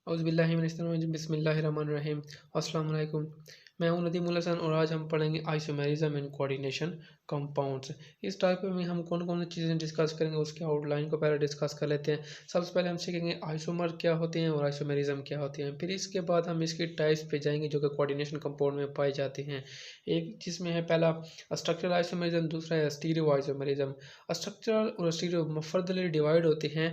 औज़ुबिल्लाहि बिस्मिल्लाहिर्रहमानिर्रहीम। अस्सलाम वालेकुम। मैं हूं नदीमुल हसन और आज हम पढ़ेंगे आइसोमेरिज्म एंड कोऑर्डिनेशन कंपाउंड्स। इस टॉपिक में हम कौन कौन सी चीज़ें डिस्कस करेंगे उसके आउटलाइन को पहले डिस्कस कर लेते हैं। सबसे पहले हम सीखेंगे आइसोमर क्या होते हैं और आइसोमेरिज्म क्या होते हैं। फिर इसके बाद हम इसके टाइप्स पे जाएंगे जो कि कोऑर्डिनेशन कंपाउंड में पाए जाते हैं। एक जिसमें है पहला स्ट्रक्चरल आइसोमेरिज्म, दूसरा है स्टीरियो आइसोमेरिज्म। स्ट्रक्चरल और स्टीरियो फर्दरली डिवाइड होते हैं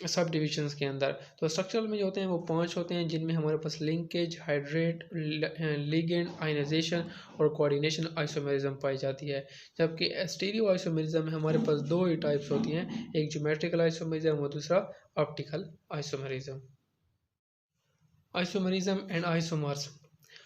सब डिविजन्स के अंदर। तो स्ट्रक्चरल में जो होते हैं वो 5 होते हैं, जिनमें हमारे पास लिंकेज, हाइड्रेट, लिगेंड, आयनाइजेशन और कोऑर्डिनेशन आइसोमेरिज्म पाई जाती है। जबकि स्टीरियो आइसोमेरिज्म में हमारे पास दो ही टाइप्स होती हैं, एक ज्योमेट्रिकल आइसोमेरिज्म और दूसरा optical isomerism. Isomerism and isomers.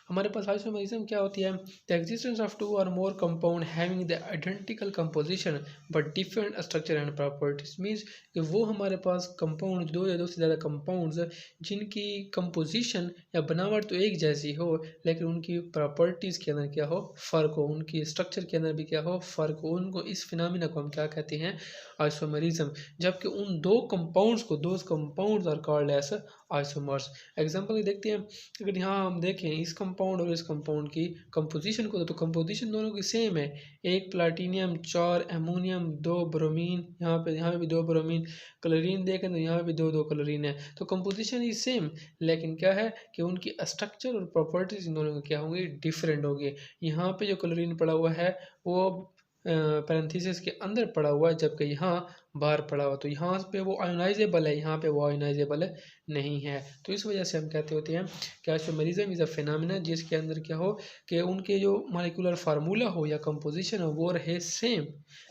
हमारे पास आइसोमेरिज्म क्या होती है? The existence of two or more compound having the identical composition but different structure and properties. Means कि वो हमारे पास कंपाउंड दो या दो से ज़्यादा कंपाउंड्स जिनकी कंपोजिशन या बनावट तो एक जैसी हो, लेकिन उनकी प्रॉपर्टीज़ के अंदर क्या हो, फ़र्क हो, उनकी स्ट्रक्चर के अंदर भी क्या हो, फ़र्क हो। उनको इस फिनोमेना को हम क्या कहते हैं? आइसोमेरिज्म। जबकि उन दो कंपाउंड्स को, दो compounds are called as isomers. Example देखते हैं, अगर यहाँ हम देखें इस कंपाउंड और इस कंपाउंड की कंपोजिशन को, तो कंपोजिशन दोनों की सेम है। एक प्लाटिनियम, 4 एमोनियम, 2 ब्रोमीन, यहाँ पे भी 2 ब्रोमीन। क्लोरीन देखें तो यहाँ पे 2 क्लोरीन है। तो कंपोजिशन ही सेम, लेकिन क्या है कि उनकी स्ट्रक्चर और प्रॉपर्टीज इन दोनों की क्या होंगी, डिफरेंट होगी। यहाँ पे जो क्लोरीन पड़ा हुआ है वो पैरेंथेसिस के अंदर पड़ा हुआ है, जबकि यहाँ बाहर पड़ा हुआ। तो यहाँ पे वो आयोनाइजेबल है, यहाँ पे वो आयोनाइजेबल नहीं है। तो इस वजह से हम कहते होते हैं कि आइसोमेरिज्म इज़ अ फिनोमेना जिसके अंदर क्या हो कि उनके जो मॉलिक्यूलर फार्मूला हो या कंपोजिशन हो वो रहे सेम,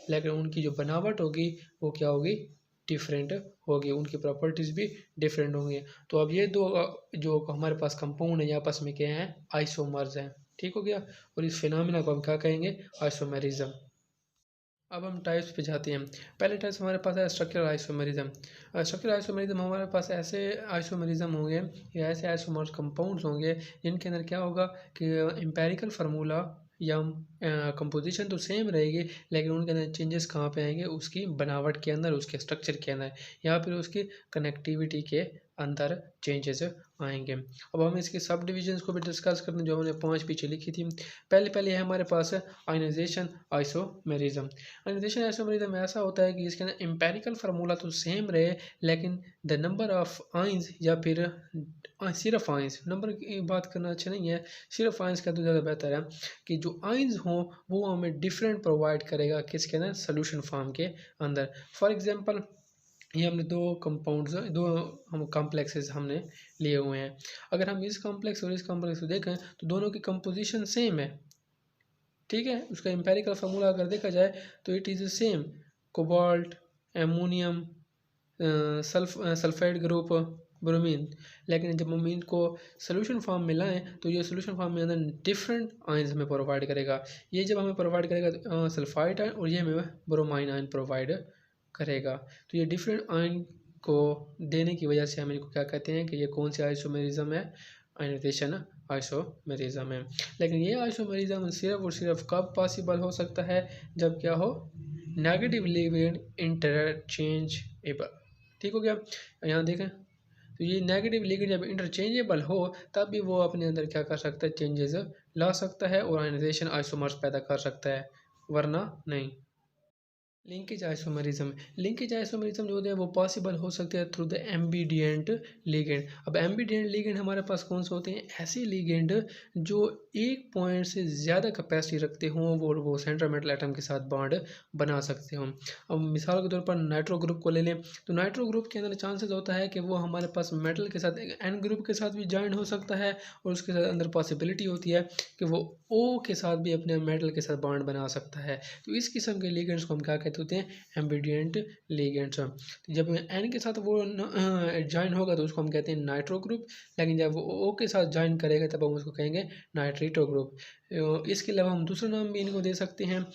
लेकिन उनकी जो बनावट होगी वो क्या होगी, डिफरेंट होगी, उनकी प्रॉपर्टीज़ भी डिफरेंट होंगी। तो अब ये दो जो हमारे पास कंपाउंड है ये आपस में क्या है, आइसोमर्स हैं। ठीक हो गया। और इस फिनोमेना को हम क्या कहेंगे, आइसोमेरिज्म। अब हम टाइप्स पे जाते हैं। पहले टाइप्स हमारे पास है स्ट्रक्चरल आइसोमेरिज्म। स्ट्रक्चरल आइसोमेरिज्म हमारे पास ऐसे आइसोमेरिज्म होंगे या ऐसे आइसोमर्स कंपाउंड्स होंगे जिनके अंदर क्या होगा कि एम्पेरिकल फार्मूला या कंपोजिशन तो सेम रहेगी, लेकिन उनके अंदर चेंजेस कहाँ पे आएंगे, उसकी बनावट के अंदर, उसके स्ट्रक्चर के अंदर या फिर उसकी कनेक्टिविटी के अंदर चेंजेस आएंगे। अब हम इसके सब डिविजन्स को भी डिस्कस करते हैं जो हमने 5 पीछे लिखी थी। पहले है हमारे पास आयनाइजेशन आइसोमेरिज्म। आयनाइजेशन आइसोमेरिज्म ऐसा होता है कि इसके अंदर एम्पेरिकल फार्मूला तो सेम रहे, लेकिन द नंबर ऑफ आइंस या फिर सिर्फ आइंस, नंबर की बात करना अच्छा नहीं है, सिर्फ आइंस का तो ज़्यादा बेहतर है कि जो आइंस हों वो हमें डिफरेंट प्रोवाइड करेगा किसके अंदर, सोल्यूशन फॉर्म के अंदर। फॉर एग्जांपल ये हमने दो कंपाउंड्स, दो हम कॉम्प्लेक्सेस हमने लिए हुए हैं। अगर हम इस कॉम्प्लेक्स और इस कॉम्प्लेक्स को देखें तो दोनों की कंपोजिशन सेम है। ठीक है, उसका एम्पेरिकल फार्मूला अगर देखा जाए तो it is same, cobalt, ammonium, sulphide group, bromine. लेकिन जब हम इनको सोल्यूशन फॉर्म में लाएँ तो ये सोल्यूशन फॉर्म में अंदर डिफरेंट आयंस हमें प्रोवाइड करेगा। ये जब हमें प्रोवाइड करेगा सल्फाइड आयन और ये हमें ब्रोमाइन आयन प्रोवाइड करेगा। तो ये डिफरेंट आयन को देने की वजह से हम इनको क्या कहते हैं कि ये कौन सी आइसोमेरिज्म है, आयनाइजेशन आइसोमेरिज्म है। लेकिन ये आइसोमेरिज्म सिर्फ और सिर्फ कब पॉसिबल हो सकता है, जब क्या हो, नेगेटिव लिगेंड इंटरचेंजेबल। ठीक हो गया। यहाँ देखें तो ये नेगेटिव लिगेंड जब इंटरचेंजेबल हो तब भी वो अपने अंदर क्या कर सकता है, चेंजेस ला सकता है और आयनाइजेशन आइसोमर्स पैदा कर सकता है, वरना नहीं। लिंकेज आइसोमेरिज्म जो है वो पॉसिबल हो सकते हैं थ्रू द एम्बिडिएंट लिगेंड। अब एम्बिडिएंट लिगेंड हमारे पास कौन से होते हैं, ऐसे लिगेंड जो एक पॉइंट से ज़्यादा कैपेसिटी रखते हों, वो सेंट्रल मेटल एटम के साथ बॉन्ड बना सकते हों। अब मिसाल के तौर पर नाइट्रो ग्रुप को ले लें तो नाइट्रो ग्रुप के अंदर चांसेस होता है कि वो हमारे पास मेटल के साथ एन ग्रुप के साथ भी ज्वाइन हो सकता है, और उसके साथ अंदर पॉसिबिलिटी होती है कि वो ओ के साथ भी अपने मेटल के साथ बॉन्ड बना सकता है। तो इस किस्म के लिगेंड्स को हम क्या कहते होते हैं, एम्बिडिएंट लिगेंड्स। तो जब एन के साथ वो ज्वाइन होगा तो उसको हम कहते हैं नाइट्रो ग्रुप, लेकिन जब वो ओ के साथ ज्वाइन करेगा तब हम उसको कहेंगे नाइट्रेटो ग्रुप। इसके अलावा हम दूसरा नाम भी इनको दे सकते हैं।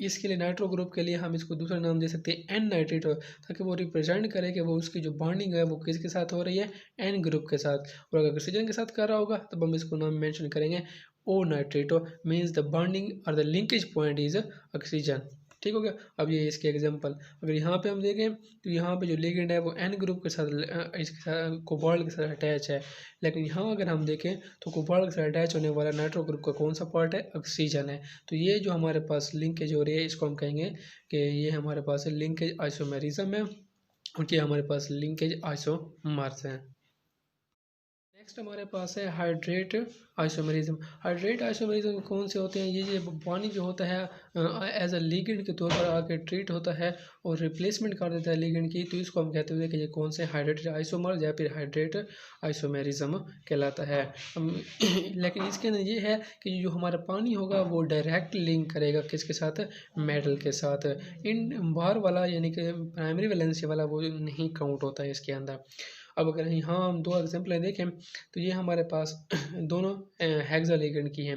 इसके लिए नाइट्रो ग्रुप के लिए हम इसको दूसरा नाम दे सकते हैं एन नाइट्रेटो, ताकि वो रिप्रेजेंट करे कि वो उसकी जो बॉन्डिंग है वो किसके साथ हो रही है, एन ग्रुप के साथ। और अगर ऑक्सीजन के साथ कर रहा होगा तब हम इसको नाम मेंशन करेंगे ओ नाइट्रेटो, मीन्स द बॉन्डिंग और the linkage point is oxygen. ठीक हो गया। अब ये इसके एग्जांपल, अगर यहाँ पे हम देखें तो यहाँ पे जो लिगेंड है वो N ग्रुप के साथ इसके साथ कोबाल्ट के साथ अटैच है, लेकिन यहाँ अगर हम देखें तो कोबाल्ट के साथ अटैच होने वाला नाइट्रो ग्रुप का कौन सा पार्ट है, ऑक्सीजन है। तो ये जो हमारे पास लिंकेज हो रही है इसको हम कहेंगे कि ये हमारे पास लिंकेज आइसोमेरिज्म है, और ये हमारे पास लिंकेज आइसोमर्स है। नेक्स्ट हमारे पास है हाइड्रेट आइसोमेरिज्म। हाइड्रेट आइसोमेरिज्म कौन से होते हैं, ये पानी जो होता है एज अ लिगेंड के तौर पर आके ट्रीट होता है और रिप्लेसमेंट कर देता है लिगेंड की, तो इसको हम कहते हैं कि ये कौन से हाइड्रेटेड आइसोमर या फिर हाइड्रेट आइसोमेरिज्म कहलाता है। लेकिन इसके अंदर ये है कि जो हमारा पानी होगा वो डायरेक्ट लिंक करेगा किसके साथ, मेटल के साथ। इन बाहर वाला यानी कि प्राइमरी वैलेंसी वाला वो नहीं काउंट होता है इसके अंदर। अब अगर यहाँ हम दो एग्जांपल देखें तो ये हमारे पास दोनों हेक्सालिगेंड की हैं।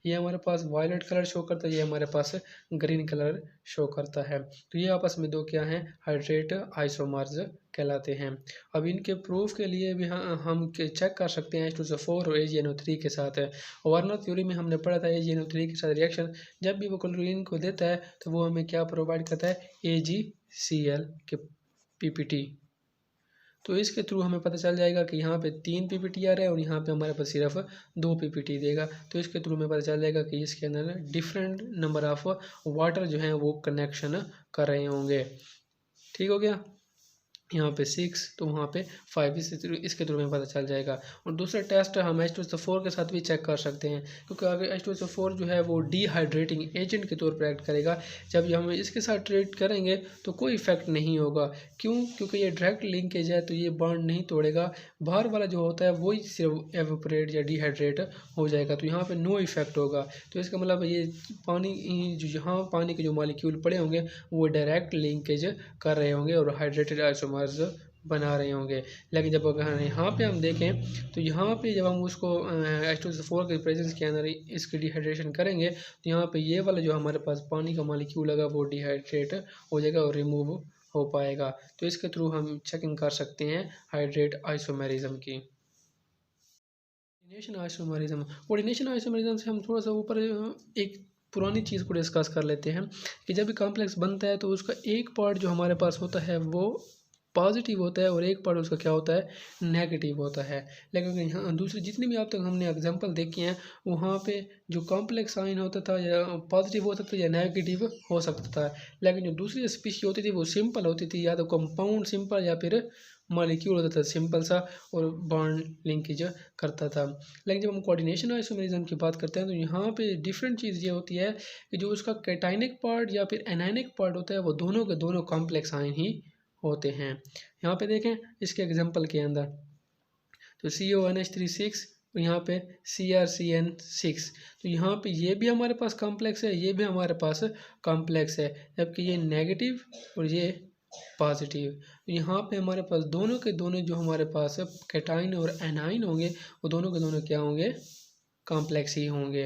ये हमारे पास वायलेट कलर शो करता है, ये हमारे पास ग्रीन कलर शो करता है। तो ये आपस में दो क्या हैं, हाइड्रेट आइसोमर्स कहलाते हैं। अब इनके प्रूफ के लिए भी हम चेक कर सकते हैं H2SO4 और AgNO3 के साथ। वार्नर थ्योरी में हमने पढ़ा था AgNO3 के साथ रिएक्शन जब भी वो क्लोरीन को देता है तो वो हमें क्या प्रोवाइड करता है, AgCl के PPT। तो इसके थ्रू हमें पता चल जाएगा कि यहाँ पे 3 PPT आ रहा है और यहाँ पे हमारे पास सिर्फ 2 PPT देगा। तो इसके थ्रू हमें पता चल जाएगा कि इसके अंदर डिफरेंट नंबर ऑफ वाटर जो हैं वो कनेक्शन कर रहे होंगे। ठीक हो गया, यहाँ पे 6 तो वहाँ पे 5, इसके थ्रू में पता चल जाएगा। और दूसरा टेस्ट हम H2SO4 के साथ भी चेक कर सकते हैं, क्योंकि अगर H2SO4 जो है वो डिहाइड्रेटिंग एजेंट के तौर पर एक्ट करेगा, जब हम इसके साथ ट्रीट करेंगे तो कोई इफेक्ट नहीं होगा। क्यों? क्योंकि ये डायरेक्ट लिंकेज है तो ये बॉन्ड नहीं तोड़ेगा, बाहर वाला जो होता है वही सिर्फ एवोपरेट या डिहाइड्रेट हो जाएगा, तो यहाँ पर नो इफेक्ट होगा। तो इसका मतलब ये पानी जो यहाँ पानी के जो मॉलिक्यूल पड़े होंगे वो डायरेक्ट लिंकेज कर रहे होंगे और हाइड्रेटेड आइसोमर्स बना रहे होंगे। लेकिन जब अगर यहाँ पे हम देखें तो यहाँ पे जब हम उसको H2SO4 के प्रेजेंस के अंदर इसकी डिहाइड्रेशन करेंगे तो यहाँ पे ये वाला जो हमारे पास पानी का मॉलिक्यूल लगा वो डिहाइड्रेट हो जाएगा और रिमूव हो पाएगा। तो इसके थ्रू हम चेकिंग कर सकते हैं हाइड्रेट आइसोमेरिज्म की। कोऑर्डिनेशन आइसोमेरिज्म से हम थोड़ा सा ऊपर एक पुरानी चीज़ को डिस्कस कर लेते हैं कि जब भी कॉम्प्लेक्स बनता है तो उसका एक पार्ट जो हमारे पास होता है वो पॉजिटिव होता है और एक पार्ट उसका क्या होता है, नेगेटिव होता है। लेकिन यहाँ दूसरी जितनी भी अब तक हमने एग्जांपल देखे हैं वहाँ पे जो कॉम्प्लेक्स साइन होता था या पॉजिटिव हो सकता था या नेगेटिव हो सकता था, लेकिन जो दूसरी स्पीशी होती थी वो सिंपल होती थी, या तो कंपाउंड सिंपल या फिर मॉलिक्यूल होता था सिंपल सा और बॉन्ड लिंकेज करता था। लेकिन जब हम कोऑर्डिनेशन आइसोमेरिज्म की बात करते हैं तो यहाँ पे डिफरेंट चीज़ ये होती है कि जो उसका कैटाइनिक पार्ट या फिर एनायनिक पार्ट होता है वो दोनों के दोनों कॉम्प्लेक्स आयन ही होते हैं। यहाँ पे देखें इसके एग्जांपल के अंदर तो CONH3 और यहाँ पे CrCN6, तो यहाँ पे ये भी हमारे पास कॉम्प्लेक्स है, ये भी हमारे पास कॉम्प्लेक्स है, जबकि ये नेगेटिव और ये पॉजिटिव। तो यहाँ पे हमारे पास दोनों के दोनों जो हमारे पास कैटाइन और एनाइन होंगे वो दोनों के दोनों क्या होंगे, कॉम्प्लेक्स ही होंगे।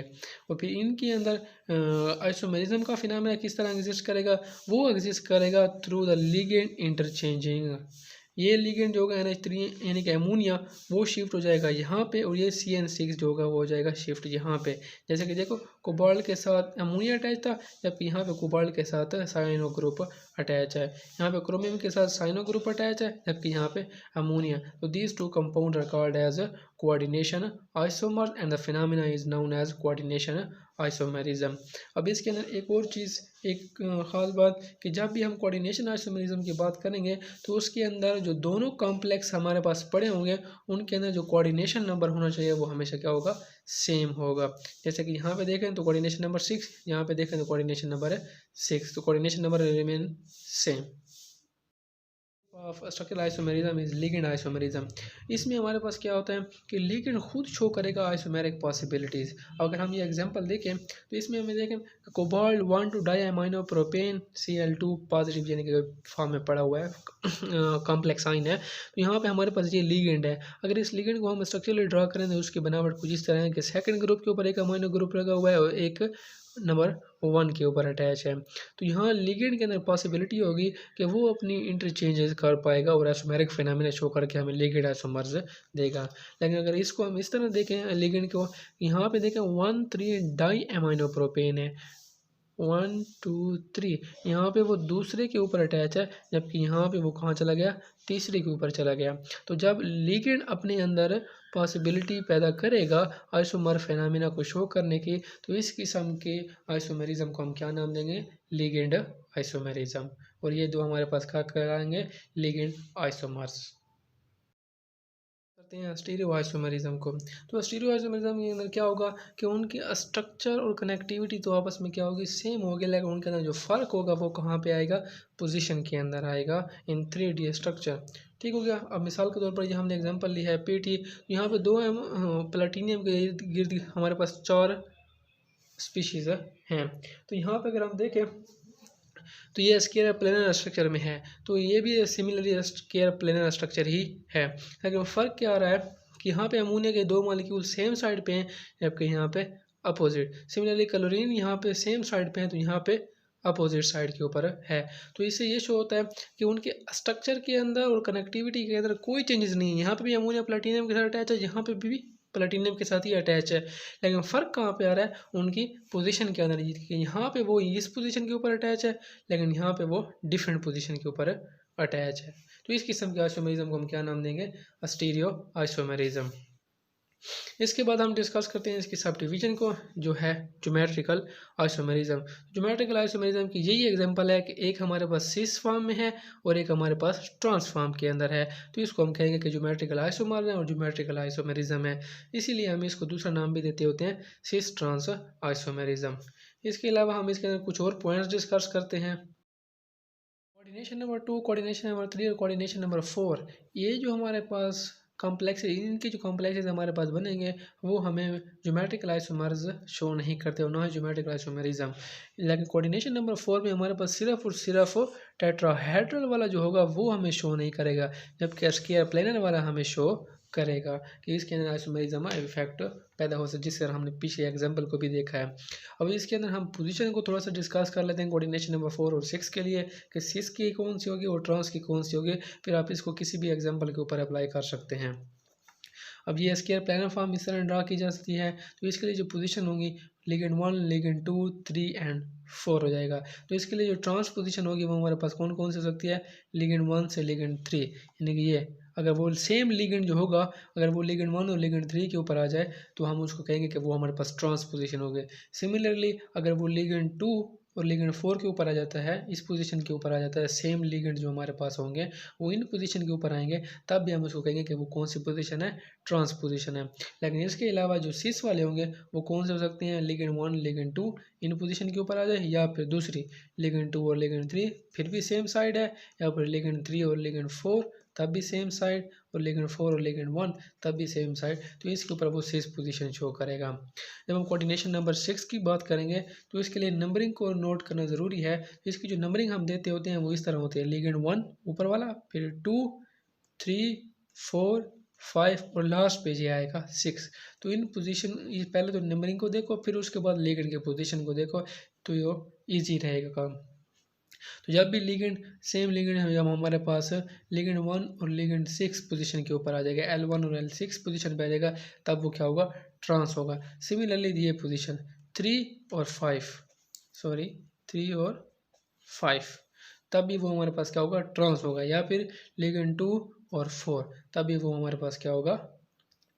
और फिर इनके अंदर आइसोमेरिज्म का फिनोमेना किस तरह एग्जिस्ट करेगा, वो एग्जिस्ट करेगा थ्रू द लिगेंड इंटरचेंजिंग। ये लिगेंड जो होगा NH3 यानी कि अमोनिया वो शिफ्ट हो जाएगा यहाँ पे, और ये CN6 जो होगा वो हो जाएगा शिफ्ट यहाँ पे। जैसे कि देखो कोबाल्ट के साथ अमोनिया अटैच था, जबकि यहाँ पे कोबाल्ट के साथ साइनो ग्रुप अटैच है, यहाँ पे क्रोमियम के साथ साइनो ग्रुप अटैच है, जबकि यहाँ पे अमोनिया। तो these two compound are called as coordination isomer and the phenomena is known as coordination isomerism. अब इसके अंदर एक और चीज़, एक ख़ास बात कि जब भी हम कोऑर्डिनेशन आइसोमेरिज्म की बात करेंगे तो उसके अंदर जो दोनों कॉम्प्लेक्स हमारे पास पड़े होंगे उनके अंदर जो कोऑर्डिनेशन नंबर होना चाहिए वो हमेशा क्या होगा, सेम होगा। जैसे कि यहाँ पे देखें तो कोऑर्डिनेशन नंबर 6, यहाँ पे देखें तो कोऑर्डिनेशन नंबर है 6, तो coordination number remain same. Of structural isomerism is ligand isomerism. इसमें हमारे पास क्या होता है कि लिगेंड खुद शो करेगा आइसोमेरिक पॉसिबिलिटीज़। अगर हम ये एग्जांपल देखें तो इसमें हमें देखें कोबाल्ट 1,2 डाइअमाइनो प्रोपेन Cl2 पॉजिटिव यानी कि फॉर्म में पड़ा हुआ है, कॉम्प्लेक्स आइन है। तो यहाँ पे हमारे पास ये लिगेंड है। अगर इस लिगेंड को हम स्ट्रक्चरली ड्रा करें तो उसकी बनावट कुछ इस तरह है कि सेकंड ग्रुप के ऊपर एक अमाइनो ग्रुप लगा हुआ है और एक नंबर 1 के ऊपर अटैच है। तो यहाँ लिगेंड के अंदर पॉसिबिलिटी होगी कि वो अपनी इंटरचेंजेस कर पाएगा और आइसोमेरिक फिनोमेना शो करके हमें लिगेंड आइसोमर्स देगा। लेकिन अगर इसको हम इस तरह देखें लिगेंड को, यहाँ पे देखें 1,3 डाई अमाइनो प्रोपेन है, 1 2 3, यहाँ पे वो दूसरे के ऊपर अटैच है, जबकि यहाँ पे वो कहाँ चला गया, तीसरे के ऊपर चला गया। तो जब लिगेंड अपने अंदर पॉसिबिलिटी पैदा करेगा आइसोमर फिनोमेना को शो करने की, तो इस किस्म के आइसोमेरिज्म को हम क्या नाम देंगे, लिगेंड आइसोमेरिज्म। और ये दो हमारे पास क्या कराएंगे, लिगेंड आइसोमर्स। करते हैं स्टीरियो आइसोमेरिज्म को। तो स्टीरियो आइसोमेरिज्म के अंदर क्या होगा कि उनकी स्ट्रक्चर और कनेक्टिविटी तो आपस में क्या होगी, सेम होगी, लेकिन उनके अंदर जो फ़र्क होगा वो कहाँ पे आएगा, पोजीशन के अंदर आएगा इन 3D स्ट्रक्चर। ठीक हो गया। अब मिसाल के तौर पर ये हमने एग्जांपल लिया है पीटी, यहाँ पे दो प्लेटिनियम के इर्द गिर्द हमारे पास 4 स्पीशीज़ हैं। तो यहाँ पे अगर हम देखें तो ये स्केयर प्लेनर स्ट्रक्चर में है, तो ये भी सिमिलरली स्केयर प्लेनर स्ट्रक्चर ही है। लेकिन फ़र्क क्या आ रहा है कि यहाँ पे अमोनिया के 2 मॉलिक्यूल सेम साइड पे हैं, जबकि यहाँ पे अपोजिट। सिमिलरली क्लोरीन यहाँ पे सेम साइड पे है, तो यहाँ पे अपोजिट साइड के ऊपर है। तो इससे ये शो होता है कि उनके स्ट्रक्चर के अंदर और कनेक्टिविटी के अंदर कोई चेंजेस नहीं है। यहाँ पे भी अमोनिया प्लेटिनियम के साथ अटैच है, यहाँ पे भी प्लेटिनियम के साथ ही अटैच है, लेकिन फ़र्क कहाँ पे आ रहा है, उनकी पोजीशन के अंदर। यहाँ पे वो इस पोजीशन के ऊपर अटैच है, लेकिन यहाँ पे वो डिफरेंट पोजीशन के ऊपर अटैच है। तो इस किस्म के आइसोमेरिज्म को हम क्या नाम देंगे, स्टीरियो आइसोमेरिज्म। इसके बाद हम डिस्कस करते हैं इसकी सब डिवीजन को, जो है ज्योमेट्रिकल आइसोमेरिज्म। ज्योमेट्रिकल आइसोमेरिज्म की यही एग्जांपल है कि एक हमारे पास सिस फॉर्म में है और एक हमारे पास ट्रांस फॉर्म के अंदर है, तो इसको हम कहेंगे कि ज्योमेट्रिकल आइसोमर है और ज्योमेट्रिकल आइसोमेरिज्म है। इसीलिए हम इसको दूसरा नाम भी देते होते हैं सिस ट्रांस आइसोमेरिज्म। इसके अलावा हम इसके अंदर कुछ और पॉइंट्स डिस्कस करते हैं। कोऑर्डिनेशन नंबर 2, कोऑर्डिनेशन नंबर 3 और कोऑर्डिनेशन नंबर 4, ये जो हमारे पास कॉम्प्लेक्स, इनके जो कॉम्प्लेक्सेस हमारे पास बनेंगे वो हमें ज्योमेट्रिकल आइसोमर्स शो नहीं करते और ना ही ज्योमेट्रिकल आइसोमेरिज्म। लेकिन कोऑर्डिनेशन नंबर 4 में हमारे पास सिर्फ और सिर्फ टेट्राहेड्रल वाला जो होगा वो हमें शो नहीं करेगा, जबकि स्क्वायर प्लेनर वाला हमें शो करेगा कि इसके अंदर आइसोमेरिज्म इफेक्ट पैदा हो सकता है, जिससे हमने पिछले एग्जाम्पल को भी देखा है। अब इसके अंदर हम पोजीशन को थोड़ा सा डिस्कस कर लेते हैं कोऑर्डिनेशन नंबर 4 और 6 के लिए, कि सिस की कौन सी होगी और ट्रांस की कौन सी होगी, फिर आप इसको किसी भी एग्जाम्पल के ऊपर अप्लाई कर सकते हैं। अब ये स्क्वायर प्लानर फॉर्म इस तरह ड्रा की जा सकती है, तो इसके लिए जो पोजीशन होगी लिगेंड 1, लिगेंड 2, 3 एंड 4 हो जाएगा। तो इसके लिए जो ट्रांस पोजीशन होगी वो हमारे पास कौन कौन सी हो सकती है, लिगेंड 1 से लिगेंड 3, यानी कि ये अगर वो सेम लिगेंड जो होगा, अगर वो लिगेंड 1 और लिगेंड 3 के ऊपर आ जाए तो हम उसको कहेंगे कि वो हमारे पास ट्रांस पोजीशन हो गए। सिमिलरली अगर वो लिगेंड 2 और लिगेंड 4 के ऊपर आ जाता है, इस पोजीशन के ऊपर आ जाता है, सेम लिगेंड जो हमारे पास होंगे वो इन पोजीशन के ऊपर आएंगे, तब भी हम उसको कहेंगे कि वो कौन सी पोजीशन है, ट्रांस पोजीशन है। लेकिन इसके अलावा जो सिस वाले होंगे वो कौन से हो सकते हैं, लिगेंड 1, लिगेंड 2 इन पोजीशन के ऊपर आ जाए, या फिर दूसरी लिगेंड 2 और लिगेंड 3 फिर भी सेम साइड है, या फिर लिगेंड 3 और लिगेंड 4 तब भी सेम साइड, और लिगेंड 4 और लिगेंड 1 तब भी सेम साइड, तो इसके ऊपर वो सिस पोजीशन शो करेगा। जब हम कोऑर्डिनेशन नंबर 6 की बात करेंगे तो इसके लिए नंबरिंग को नोट करना ज़रूरी है। इसकी जो नंबरिंग हम देते होते हैं वो इस तरह होती है, लिगेंड 1 ऊपर वाला, फिर 2, 3, 4, 5 और लास्ट पेज ये आएगा 6। तो इन पोजीशन, ये पहले तो नंबरिंग को देखो, फिर उसके बाद लिगेंड के पोजीशन को देखो, तो ये ईजी रहेगा काम। तो जब भी लिगेंड सेम लिगेंड है, जब हमारे पास लिगेंड 1 और लिगेंड 6 पोजीशन के ऊपर आ जाएगा, L1 और L6 पोजीशन पे आ जाएगा, तब वो क्या होगा, ट्रांस होगा। सिमिलरली ये पोजीशन 3 और 5, सॉरी 3 और 5 तब भी वो हमारे पास क्या होगा, ट्रांस होगा। या फिर लिगेंड 2 और 4 तब भी वो हमारे पास क्या होगा,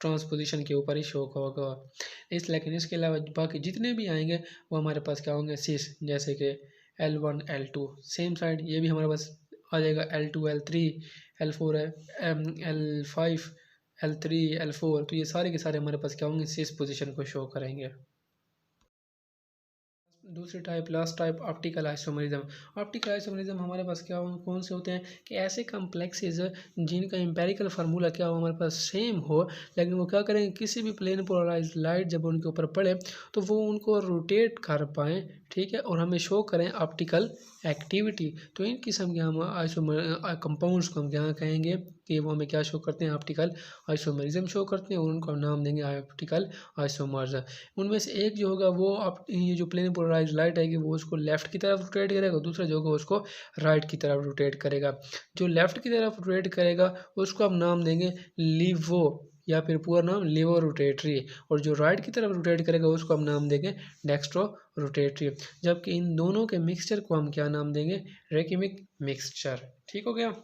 ट्रांसपोजिशन के ऊपर ही शो होगा। लेकिन इसके अलावा बाकी जितने भी आएंगे वो हमारे पास क्या होंगे, सिस, जैसे कि L1, L2 सेम साइड, ये भी हमारे पास आ जाएगा L2, L3, L4 है, L5, L3, L4, तो ये सारे के सारे हमारे पास क्या होंगे, सिस पोजीशन को शो करेंगे। दूसरी type, last type, optical isomerism. Optical isomerism हमारे पास क्या कौन से होते हैं कि ऐसे कम्प्लेक्सेस जिनका एम्पेरिकल फार्मूला क्या हो हमारे पास सेम हो, लेकिन वो क्या करेंगे, किसी भी प्लेन पोलराइज लाइट जब उनके ऊपर पड़े तो वो उनको रोटेट कर पाएँ, ठीक है, और हमें शो करें ऑप्टिकल एक्टिविटी। तो इन किस्म के हम आइसोमर कंपाउंड्स को हम क्या कहेंगे कि वो हमें क्या शो करते हैं, ऑप्टिकल आइसोमेरिज्म शो करते हैं, और उनको हम नाम देंगे ऑप्टिकल आइसोमर्स। उनमें से एक जो होगा वो ये जो प्लेन पोलराइज लाइट आएगी वो उसको लेफ्ट की तरफ रोटेट करेगा, दूसरा जो होगा उसको राइट की तरफ रोटेट करेगा। जो लेफ्ट की तरफ रोटेट करेगा उसको हम नाम देंगे लिवो, या फिर पूरा नाम लेवो रोटेटरी, और जो राइट की तरफ रोटेट करेगा उसको हम नाम देंगे डेक्स्ट्रो रोटेटरी। जबकि इन दोनों के मिक्सचर को हम क्या नाम देंगे, रेकिमिक मिक्सचर। ठीक हो गया,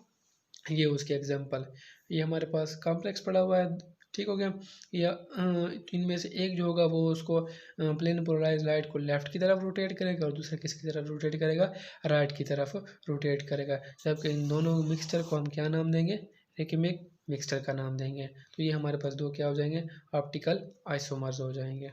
ये उसके एग्जांपल। ये हमारे पास कॉम्प्लेक्स पड़ा हुआ है, ठीक हो गया। या इनमें से एक जो होगा वो उसको प्लेन पोलराइज लाइट को लेफ्ट की तरफ रोटेट करेगा और दूसरा किसकी तरफ रोटेट करेगा, राइट की तरफ रोटेट करेगा। जबकि इन दोनों मिक्सचर को हम क्या नाम देंगे, रेकिमिक मिक्सचर का नाम देंगे। तो ये हमारे पास दो क्या हो जाएंगे, ऑप्टिकल आइसोमर्स हो जाएंगे।